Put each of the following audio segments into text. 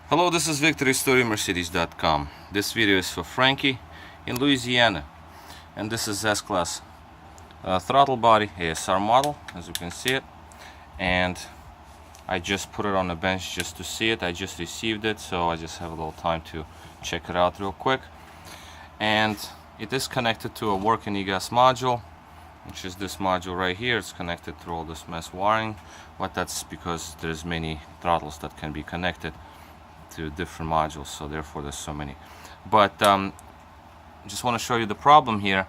Hello, this is Victor Mercedes.com. This video is for Frankie in Louisiana, and this is S-Class throttle body ASR model, as you can see it. And I just put it on the bench just to see it. I just received it, so I just have a little time to check it out real quick. And it is connected to a working EGAS module, which is this module right here. It's connected through all this mesh wiring, but that's because there's many throttles that can be connected to different modules, so therefore there's so many. But just want to show you the problem here.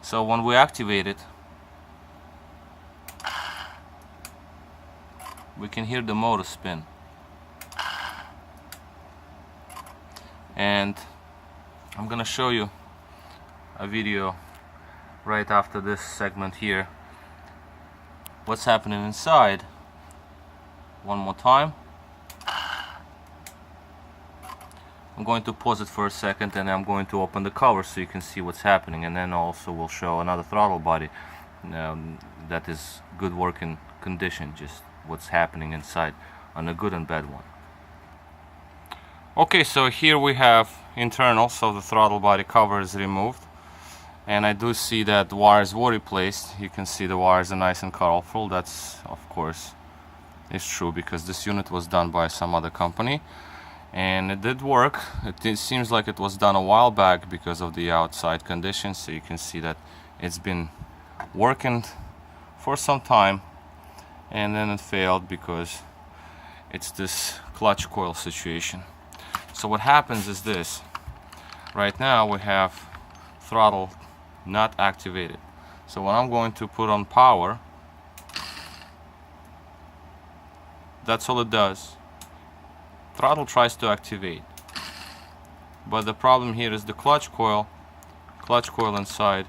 So when we activate it, we can hear the motor spin, and I'm gonna show you a video right after this segment here what's happening inside. One more time. I'm going to pause it for a second, and I'm going to open the cover so you can see what's happening, and then also we'll show another throttle body that is good working condition, just what's happening inside on a good and bad one. Okay, so here we have internal, so the throttle body cover is removed, and I do see that the wires were replaced. You can see the wires are nice and colorful. That's, of course, is true because this unit was done by some other company. And it did work. It seems like it was done a while back because of the outside conditions, so you can see that it's been working for some time, and then it failed because it's this clutch coil situation. So what happens is this: right now we have throttle not activated. So when I'm going to put on power, that's all it does. Throttle tries to activate, but the problem here is the clutch coil inside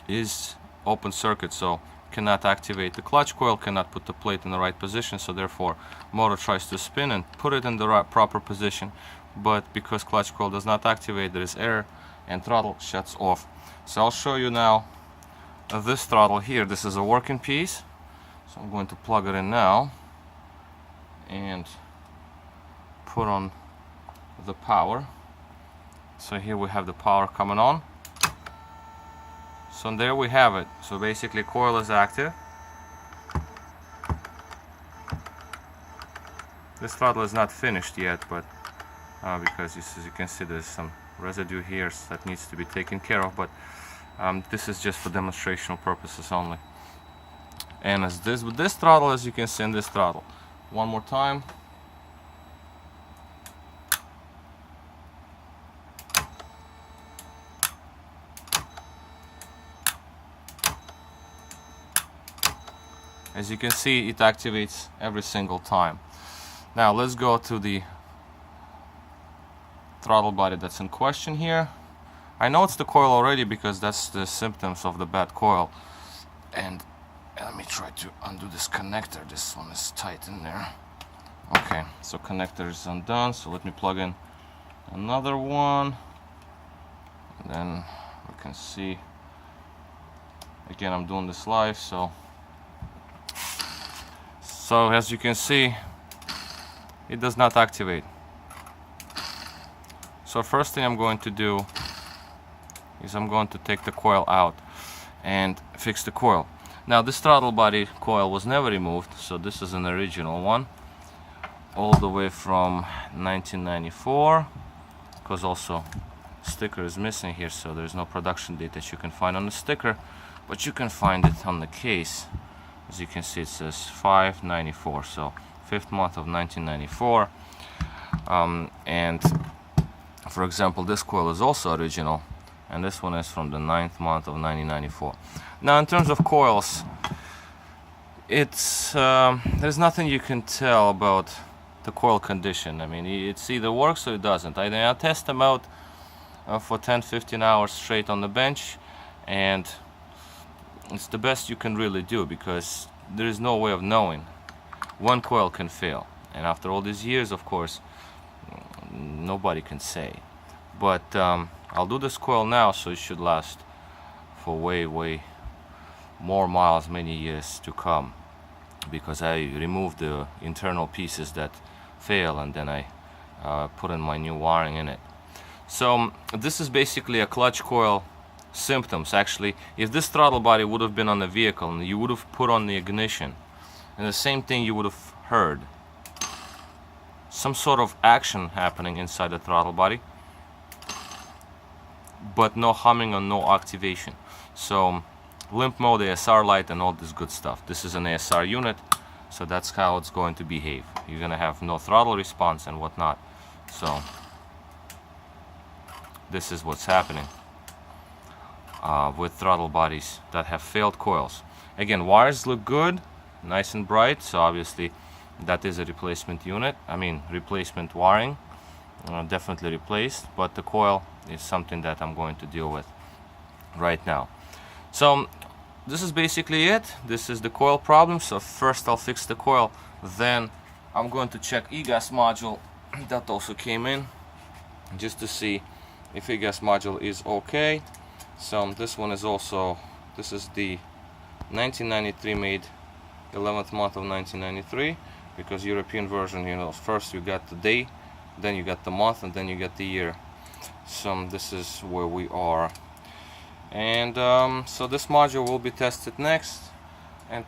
is open circuit, so cannot activate. The clutch coil cannot put the plate in the right position, so therefore motor tries to spin and put it in the right proper position, but because clutch coil does not activate, there is error and throttle shuts off. So I'll show you now this throttle here. This is a working piece, so I'm going to plug it in now and put on the power. So here we have the power coming on. So there we have it. So basically coil is active. This throttle is not finished yet, but because as you can see there's some residue here that needs to be taken care of, but this is just for demonstrational purposes only. And as this with this throttle, as you can see in this throttle, one more time. As you can see, it activates every single time. Now let's go to the throttle body that's in question here. I know it's the coil already because that's the symptoms of the bad coil. And let me try to undo this connector. This one is tight in there. Okay, so connector is undone, so let me plug in another one, and then we can see. Again, I'm doing this live, so as you can see, it does not activate. So first thing I'm going to do is I'm going to take the coil out and fix the coil. Now this throttle body coil was never removed, so this is an original one, all the way from 1994, because also sticker is missing here, so there's no production date that you can find on the sticker, but you can find it on the case. As you can see, it says 5/94, so 5th month of 1994. And for example, this coil is also original, and this one is from the 9th month of 1994. Now in terms of coils, it's there's nothing you can tell about the coil condition. I mean, it's either works or it doesn't. I test them out for 10-15 hours straight on the bench, and it's the best you can really do because there is no way of knowing. One coil can fail, and after all these years, of course, nobody can say. But I'll do this coil now, so it should last for way more miles, many years to come, because I removed the internal pieces that fail, and then I put in my new wiring in it. So this is basically a clutch coil symptoms. Actually, if this throttle body would have been on the vehicle and you would have put on the ignition, and the same thing you would have heard some sort of action happening inside the throttle body, but no humming or no activation. So limp mode, ASR light, and all this good stuff. This is an ASR unit, so that's how it's going to behave. You're gonna have no throttle response and whatnot. So this is what's happening with throttle bodies that have failed coils. Again, wires look good, nice and bright, so obviously that is a replacement unit. I mean, replacement wiring, definitely replaced, but the coil is something that I'm going to deal with right now. So this is basically it. This is the coil problem. So first I'll fix the coil, then I'm going to check e-gas module that also came in, just to see if e-gas module is okay. So this one is also, this is the 1993 made, 11th month of 1993, because European version, you know, first you got the day, then you got the month, and then you get the year. So this is where we are. And so this module will be tested next, and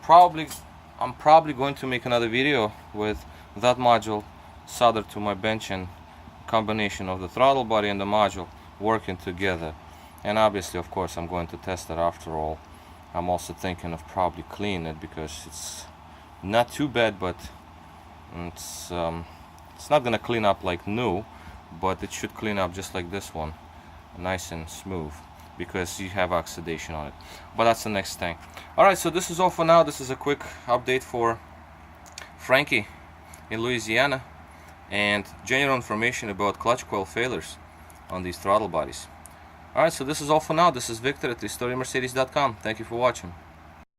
I'm probably going to make another video with that module soldered to my bench, and combination of the throttle body and the module working together. And obviously, of course, I'm going to test it after all. I'm also thinking of probably cleaning it, because it's not too bad, but it's not gonna clean up like new, but it should clean up just like this one, nice and smooth, because you have oxidation on it. But that's the next thing. Alright, so this is all for now. This is a quick update for Frankie in Louisiana, and general information about clutch coil failures on these throttle bodies. Alright, so this is all for now. This is Victor at RestoreMercedes.com. Thank you for watching.